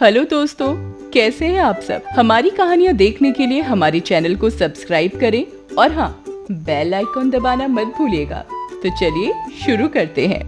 Hello दोस्तों, कैसे हैं आप सब। हमारी कहानियाँ देखने के लिए हमारे चैनल को सब्सक्राइब करें और हाँ, बेल आइकॉन दबाना मत भूलिएगा। तो चलिए शुरू करते हैं।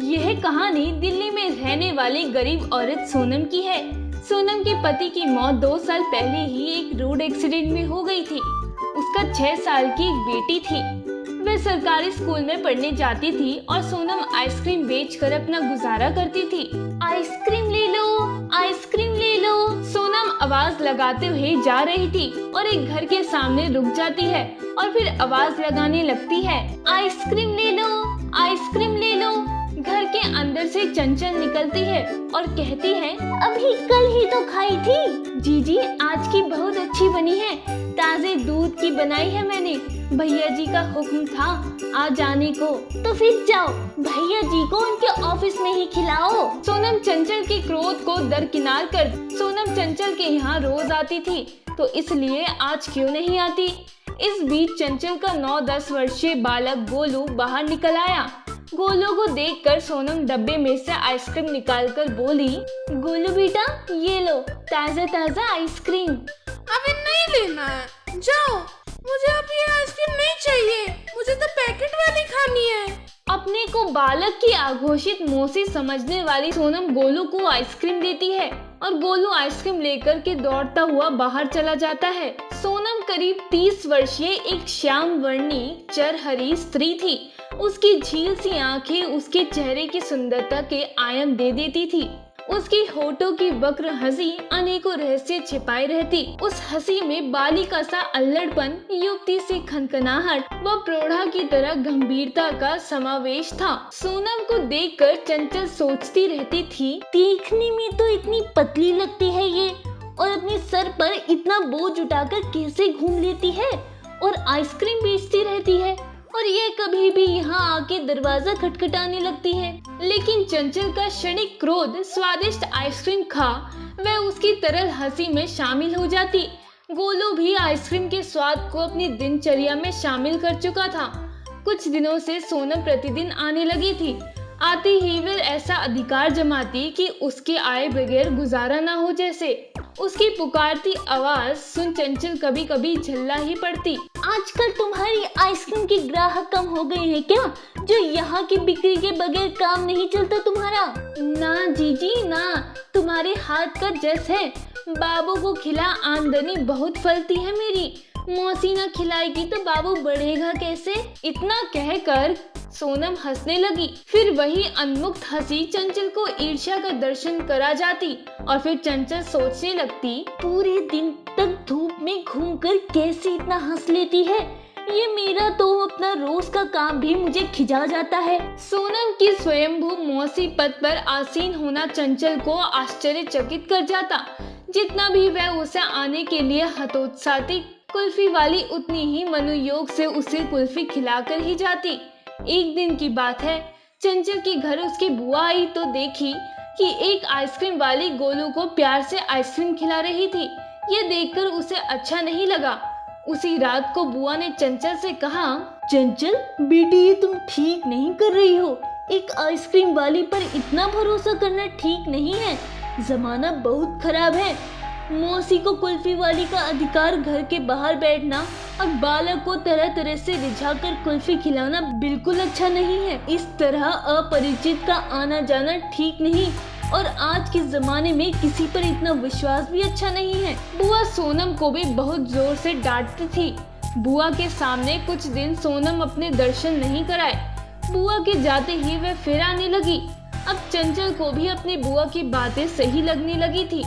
यह कहानी दिल्ली में रहने वाली गरीब औरत सोनम की है। सोनम के पति की मौत 2 साल पहले ही एक रोड एक्सीडेंट में हो गई थी। उसका 6 साल की एक बेटी थी। वह सरकारी स्कूल में पढ़ने जाती थी और सोनम आइसक्रीम बेचकर अपना गुजारा करती थी। आइसक्रीम ले लो, आइसक्रीम ले लो, सोनम आवाज लगाते हुए जा रही थी और एक घर के सामने रुक जाती है और फिर आवाज लगाने लगती है, आइसक्रीम ले लो, आइसक्रीम ले लो। घर के अंदर से चंचल निकलती है और कहती है, अभी कल ही तो खाई थी। जीजी आज की बहुत अच्छी बनी है, ताजे दूध की बनाई है मैंने। भैया जी का हुक्म था आज आने को, तो फिर जाओ भैया जी को उनके ऑफिस में ही खिलाओ। सोनम चंचल के क्रोध को दरकिनार कर सोनम चंचल के यहाँ रोज आती थी, तो इसलिए आज क्यों नहीं आती। इस बीच चंचल का 9-10 वर्षीय बालक गोलू बाहर निकल आया। गोलू को देखकर सोनम डब्बे में से आइसक्रीम निकालकर बोली, गोलू बेटा ये लो ताजा ताजा आइसक्रीम। अभी नहीं लेना है, जाओ, मुझे अब ये आइसक्रीम नहीं चाहिए, मुझे तो पैकेट वाली खानी है। अपने को बालक की आघोषित मौसी समझने वाली सोनम गोलू को आइसक्रीम देती है और गोलू आइसक्रीम लेकर के दौड़ता हुआ बाहर चला जाता है। सोनम करीब 30 वर्षीय एक श्याम वर्णी चरहरी स्त्री थी। उसकी झील सी आंखें उसके चेहरे की सुंदरता के आयाम दे देती थी। उसकी होठों की वक्र हंसी अनेकों रहस्य छिपाए रहती। उस हंसी में बालिका सा अल्लड़पन, युवती से खनखनाहट व प्रौढ़ा की तरह गंभीरता का समावेश था। सोनम को देखकर चंचल सोचती रहती थी, देखने में तो इतनी पतली लगती है ये, और अपने सर पर इतना बोझ उठाकर कैसे घूम लेती है और आइसक्रीम बेचती रहती है, और ये कभी भी यहाँ आके दरवाजा खटखटाने लगती है। लेकिन चंचल का क्षणिक क्रोध स्वादिष्ट आइसक्रीम खा वह उसकी तरल हंसी में शामिल हो जाती। गोलू भी आइसक्रीम के स्वाद को अपनी दिनचर्या में शामिल कर चुका था। कुछ दिनों से सोनम प्रतिदिन आने लगी थी। आते ही वह ऐसा अधिकार जमाती कि उसके आए बगैर गुजारा ना हो जैसे। उसकी पुकारती आवाज सुन चंचल कभी कभी झल्ला ही पड़ती। आजकल तुम्हारी आइसक्रीम के ग्राहक कम हो गए हैं क्या, जो यहाँ की बिक्री के बगैर काम नहीं चलता तुम्हारा। ना जीजी ना, तुम्हारे हाथ का जस है, बाबू को खिला आमदनी बहुत फलती है मेरी, मौसी ना खिलाएगी तो बाबू बढ़ेगा कैसे। इतना कहकर सोनम हंसने लगी। फिर वही उन्मुक्त हंसी चंचल को ईर्ष्या का दर्शन करा जाती और फिर चंचल सोचने लगती, पूरे दिन तक धूप में घूमकर कैसे इतना हंस लेती है, ये मेरा तो अपना रोज का काम भी मुझे खिजा जाता है। सोनम की स्वयंभू मौसी पद पर आसीन होना चंचल को आश्चर्यचकित कर जाता। जितना भी वह उसे आने के लिए हतोत्साहती, कुल्फी वाली उतनी ही मनोयोग से उसे कुल्फी खिलाकर ही जाती। एक दिन की बात है, चंचल के घर उसकी बुआ आई तो देखी कि एक आइसक्रीम वाली गोलू को प्यार से आइसक्रीम खिला रही थी। ये देखकर उसे अच्छा नहीं लगा। उसी रात को बुआ ने चंचल से कहा, चंचल बेटी ये तुम ठीक नहीं कर रही हो, एक आइसक्रीम वाली पर इतना भरोसा करना ठीक नहीं है, जमाना बहुत खराब है। मौसी को कुल्फी वाली का अधिकार घर के बाहर बैठना और बालक को तरह तरह से रिझाकर कुल्फी खिलाना बिल्कुल अच्छा नहीं है। इस तरह अपरिचित का आना जाना ठीक नहीं, और आज के जमाने में किसी पर इतना विश्वास भी अच्छा नहीं है। बुआ सोनम को भी बहुत जोर से डांटती थी। बुआ के सामने कुछ दिन सोनम अपने दर्शन नहीं कराए। बुआ के जाते ही वह फिर आने लगी। अब चंचल को भी अपनी बुआ की बातें सही लगने लगी थी।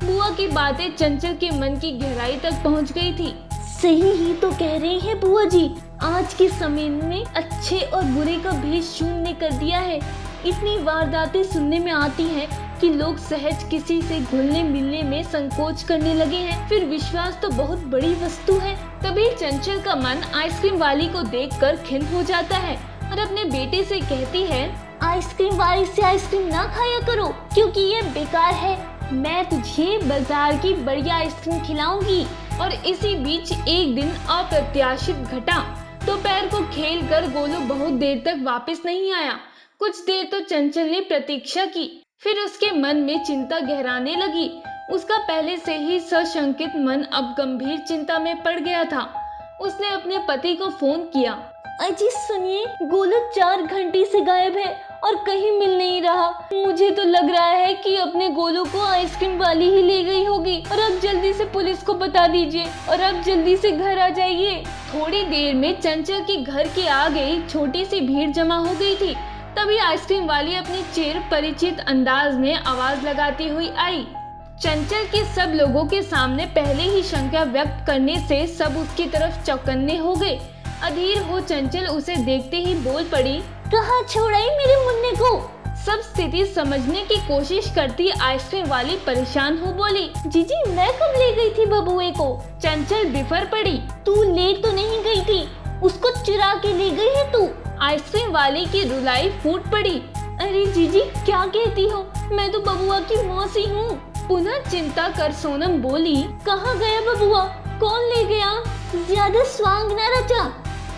बुआ की बातें चंचल के मन की गहराई तक पहुंच गई थी। सही ही तो कह रही है बुआ जी, आज के समय में अच्छे और बुरे का भेद शून्य कर दिया है। इतनी वारदातें सुनने में आती हैं कि लोग सहज किसी से घुलने मिलने में संकोच करने लगे हैं। फिर विश्वास तो बहुत बड़ी वस्तु है। तभी चंचल का मन आइसक्रीम वाली को देखकर खिन्न हो जाता है और अपने बेटे से कहती है, आइसक्रीम वाली से आइसक्रीम ना खाया करो क्योंकि ये बेकार है, मैं तुझे बाजार की बढ़िया आइसक्रीम खिलाऊंगी। और इसी बीच एक दिन अप्रत्याशित घटा। दोपहर को खेल कर गोलू बहुत देर तक वापस नहीं आया। कुछ देर तो चंचल ने प्रतीक्षा की, फिर उसके मन में चिंता गहराने लगी। उसका पहले से ही सशंकित मन अब गंभीर चिंता में पड़ गया था। उसने अपने पति को फोन किया। अजी सुनिए, गोलू 4 घंटे से गायब है और कहीं मिल नहीं रहा। मुझे तो लग रहा है कि अपने गोलू को आइसक्रीम वाली ही ले गई होगी। और अब जल्दी से पुलिस को बता दीजिए और अब जल्दी से घर आ जाइए। थोड़ी देर में चंचल के घर के आगे एक छोटी सी भीड़ जमा हो गई थी। तभी आइसक्रीम वाली अपनी चिर परिचित अंदाज में आवाज लगाती हुई आई। चंचल के सब लोगों के सामने पहले ही शंका व्यक्त करने से सब उसकी तरफ चौकन्ने हो गए। अधीर हो चंचल उसे देखते ही बोल पड़ी, कहाँ छोड़ाई मेरे मुन्ने को। सब स्थिति समझने की कोशिश करती आइसक्रीम वाली परेशान हो बोली, जीजी मैं कब ले गई थी बबुए को। चंचल बिफर पड़ी, तू ले तो नहीं गई थी, उसको चुरा के ले गई है तू। आइसक्रीम वाली की रुलाई फूट पड़ी। अरे जीजी क्या कहती हो, मैं तो बबुआ की मौसी हूँ। पुनः चिंता कर सोनम बोली, कहाँ गया बबुआ, कौन ले गया, ज्यादा स्वांग न रचा।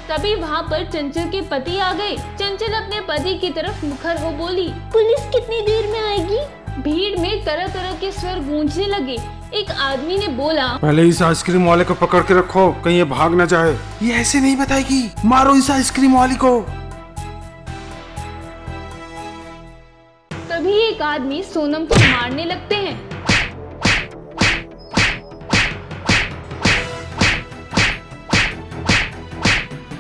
तभी वहाँ पर चंचल के पति आ गए। चंचल अपने पति की तरफ मुखर हो बोली, पुलिस कितनी देर में आएगी। भीड़ में तरह तरह के स्वर गूंजने लगे। एक आदमी ने बोला, पहले इस आइसक्रीम वाले को पकड़ के रखो, कहीं ये भाग न जाए। ये ऐसे नहीं बताएगी, मारो इस आइसक्रीम वाली को। तभी एक आदमी सोनम को मारने लगते हैं।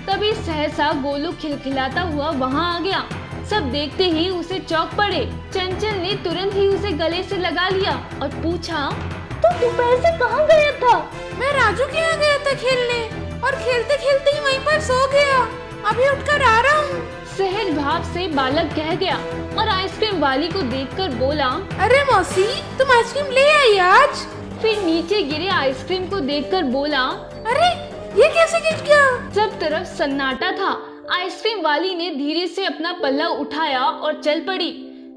तभी सहसा गोलू खिलखिलाता हुआ वहां आ गया। सब देखते ही उसे चौंक पड़े। चंचल ने तुरंत ही उसे गले से लगा लिया और पूछा, तो दोपहर से कहाँ गया था। मैं राजू के यहाँ गया था खेलने और खेलते खेलते ही वहीं पर सो गया, अभी उठकर आ रहा हूँ। सहज भाव से बालक कह गया और आइसक्रीम वाली को देखकर बोला, अरे मौसी तुम आइसक्रीम ले आई आज। फिर नीचे गिरे आइसक्रीम को देखकर बोला, अरे ये कैसे गिर गया। सब तरफ सन्नाटा था। आइसक्रीम वाली ने धीरे से अपना पल्ला उठाया और चल पड़ी।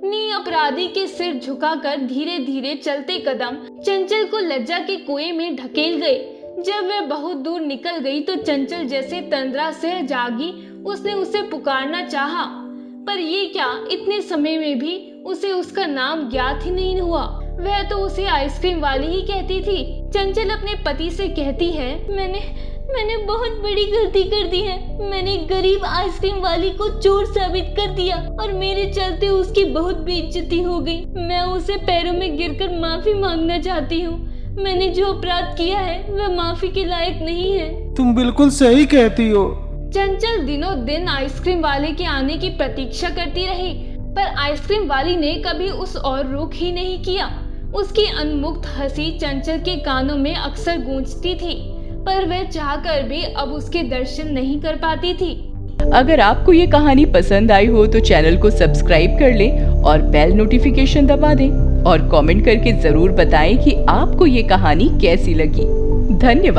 नी अपराधी के सिर झुकाकर धीरे धीरे चलते कदम चंचल को लज्जा के कुएं में ढकेल गए। जब वह बहुत दूर निकल गई तो चंचल जैसे तंद्रा से जागी। उसने उसे पुकारना चाहा, पर ये क्या, इतने समय में भी उसे उसका नाम ज्ञात ही नहीं हुआ। वह तो उसे आइसक्रीम वाली ही कहती थी। चंचल अपने पति से कहती है, मैंने बहुत बड़ी गलती कर दी है। मैंने गरीब आइसक्रीम वाली को चोर साबित कर दिया और मेरे चलते उसकी बहुत बेइज्जती हो गई। मैं उसे पैरों में गिरकर माफी मांगना चाहती हूँ। मैंने जो अपराध किया है वह माफी के लायक नहीं है। तुम बिल्कुल सही कहती हो। चंचल दिनों दिन आइसक्रीम वाले के आने की प्रतीक्षा करती रही, पर आइसक्रीम वाली ने कभी उस ओर रुख ही नहीं किया। उसकी उन्मुक्त हंसी चंचल के कानों में अक्सर गूंजती थी, पर वह चाहकर भी अब उसके दर्शन नहीं कर पाती थी। अगर आपको ये कहानी पसंद आई हो तो चैनल को सब्सक्राइब कर लें और बेल नोटिफिकेशन दबा दें और कमेंट करके जरूर बताएं कि आपको ये कहानी कैसी लगी। धन्यवाद।